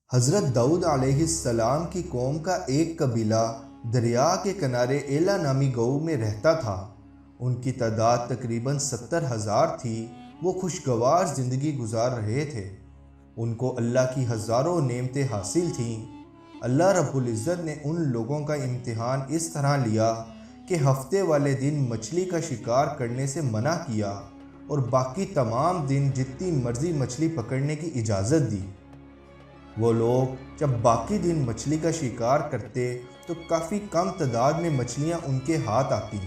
حضرت داؤد علیہ السلام کی قوم کا ایک قبیلہ دریا کے کنارے ایلا نامی گاؤں میں رہتا تھا۔ ان کی تعداد تقریباً 70,000 تھی۔ وہ خوشگوار زندگی گزار رہے تھے۔ ان کو اللہ کی ہزاروں نعمتیں حاصل تھیں۔ اللہ رب العزت نے ان لوگوں کا امتحان اس طرح لیا کہ ہفتے والے دن مچھلی کا شکار کرنے سے منع کیا اور باقی تمام دن جتنی مرضی مچھلی پکڑنے کی اجازت دی۔ وہ لوگ جب باقی دن مچھلی کا شکار کرتے تو کافی کم تعداد میں مچھلیاں ان کے ہاتھ آتی۔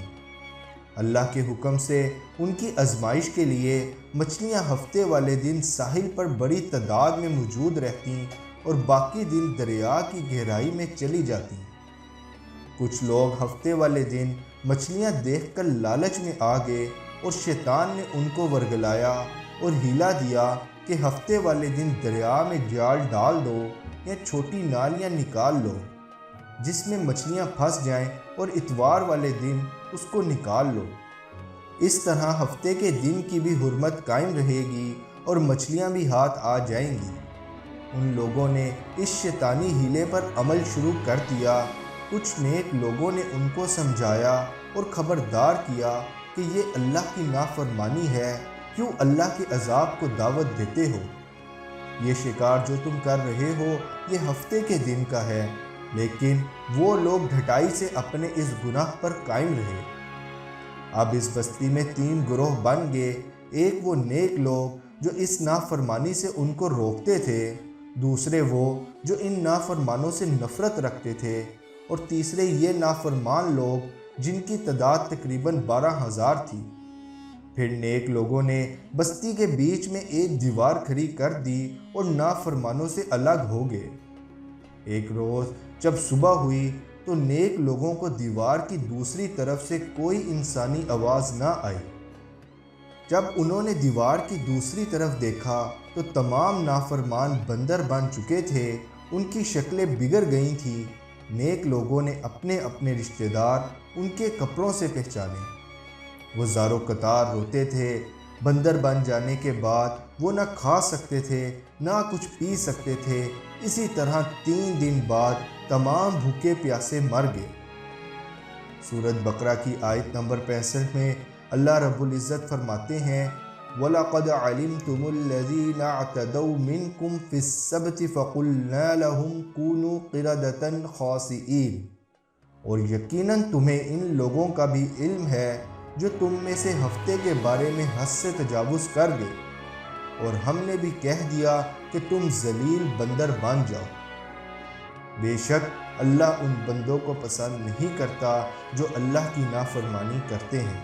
اللہ کے حکم سے ان کی آزمائش کے لیے مچھلیاں ہفتے والے دن ساحل پر بڑی تعداد میں موجود رہتیں اور باقی دن دریا کی گہرائی میں چلی جاتیں۔ کچھ لوگ ہفتے والے دن مچھلیاں دیکھ کر لالچ میں آ گئے اور شیطان نے ان کو ورگلایا اور ہیلا دیا کہ ہفتے والے دن دریا میں جال ڈال دو یا چھوٹی نالیاں نکال لو جس میں مچھلیاں پھنس جائیں اور اتوار والے دن اس کو نکال لو۔ اس طرح ہفتے کے دن کی بھی حرمت قائم رہے گی اور مچھلیاں بھی ہاتھ آ جائیں گی۔ ان لوگوں نے اس شیطانی ہیلے پر عمل شروع کر دیا۔ کچھ نیک لوگوں نے ان کو سمجھایا اور خبردار کیا کہ یہ اللہ کی نافرمانی ہے، کیوں اللہ کے عذاب کو دعوت دیتے ہو؟ یہ شکار جو تم کر رہے ہو یہ ہفتے کے دن کا ہے۔ لیکن وہ لوگ ڈھٹائی سے اپنے اس گناہ پر قائم رہے۔ اب اس بستی میں 3 گروہ بن گئے۔ ایک وہ نیک لوگ جو اس نافرمانی سے ان کو روکتے تھے، دوسرے وہ جو ان نافرمانوں سے نفرت رکھتے تھے، اور تیسرے یہ نافرمان لوگ جن کی تعداد تقریباً 12,000 تھی۔ پھر نیک لوگوں نے بستی کے بیچ میں ایک دیوار کھڑی کر دی اور نافرمانوں سے الگ ہو گئے۔ ایک روز جب صبح ہوئی تو نیک لوگوں کو دیوار کی دوسری طرف سے کوئی انسانی آواز نہ آئی۔ جب انہوں نے دیوار کی دوسری طرف دیکھا تو تمام نافرمان بندر بن چکے تھے۔ ان کی شکلیں بگڑ گئی تھیں۔ نیک لوگوں نے اپنے اپنے رشتہ دار ان کے کپڑوں سے پہچانے۔ وہ زارو قطار روتے تھے۔ بندر بن جانے کے بعد وہ نہ کھا سکتے تھے نہ کچھ پی سکتے تھے۔ اسی طرح 3 دن بعد تمام بھوکے پیاسے مر گئے۔ سورۃ بقرہ کی آیت نمبر 65 میں اللہ رب العزت فرماتے ہیں وَلَقَدْ عَلِمْتُمُ الَّذِينَ اعْتَدَوْا مِنْكُمْ فِي السَّبْتِ فَقُلْنَا لَهُمْ كُونُوا قِرَدَةً خَاسِئِينَ، اور یقیناً تمہیں ان لوگوں کا بھی علم ہے جو تم میں سے ہفتے کے بارے میں حد سے تجاوز کر گئے، اور ہم نے بھی کہہ دیا کہ تم ذلیل بندر بن جاؤ۔ بے شک اللہ ان بندوں کو پسند نہیں کرتا جو اللہ کی نافرمانی کرتے ہیں۔